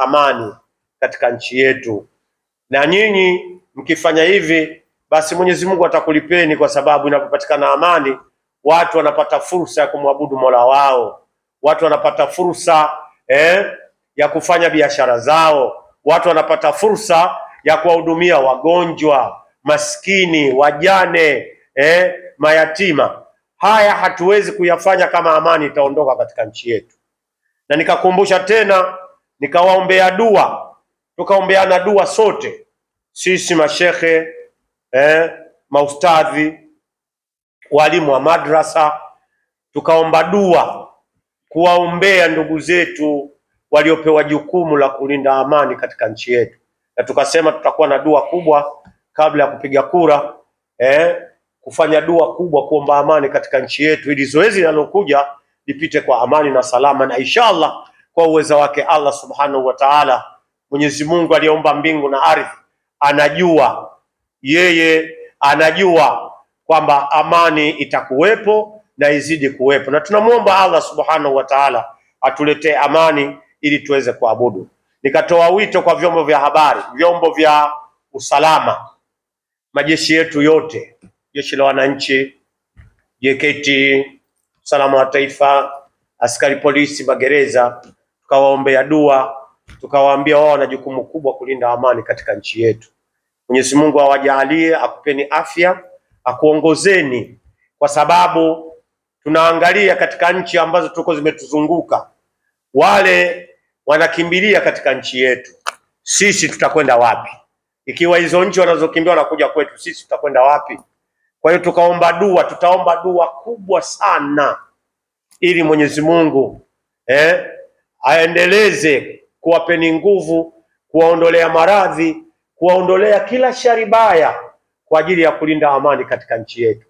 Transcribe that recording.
amani katika nchi yetu, na nyinyi mkifanya hivi basi Mwenyezi Mungu atakulipeni, kwa sababu inapopatikana amani watu wanapata fursa ya kumwabudu Mola wao, watu wanapata fursa ya kufanya biashara zao, watu wanapata fursa ya kuwahudumia wagonjwa, maskini, wajane, mayatima. Haya hatuwezi kuyafanya kama amani itaondoka katika nchi yetu. Na nikakumbusha tena, nikawaombea dua, tukaombeana dua sote, sisi mashekhe, maustadhi, walimu wa madrasa, tukaomba dua kuwaombea ndugu zetu waliopewa jukumu la kulinda amani katika nchi yetu. Na tukasema tutakuwa na dua kubwa kabla ya kupiga kura, kufanya dua kubwa kuomba amani katika nchi yetu, ili zoezi linalokuja lipite kwa amani na salama, na inshallah kwa uwezo wake Allah subhanahu wa ta'ala, Mwenyezi Mungu aliyeumba mbingu na ardhi, anajua, yeye anajua kwamba amani itakuwepo na izidi kuwepo, na tunamuomba Allah subhanahu wa ta'ala atuletee amani ili tuweze kuabudu. Nikatoa wito kwa vyombo vya habari, vyombo vya usalama, majeshi yetu yote, jeshi la wananchi, JKT, usalama wa taifa, askari polisi, magereza, tukawaombea dua, tukawaambia wao wana jukumu kubwa kulinda amani katika nchi yetu. Mwenyezi Mungu awajalie, akupeni afya, akuongozeni, kwa sababu tunaangalia katika nchi ambazo tuko zimetuzunguka, wale wanakimbilia katika nchi yetu, sisi tutakwenda wapi? Ikiwa hizo nchi wanazokimbia wanakuja kwetu, sisi tutakwenda wapi? Kwa hiyo tukaomba dua, tutaomba dua kubwa sana ili Mwenyezi Mungu aendeleze kuwapeni nguvu, kuwaondolea maradhi, kuwaondolea kila shari baya kwa ajili ya kulinda amani katika nchi yetu.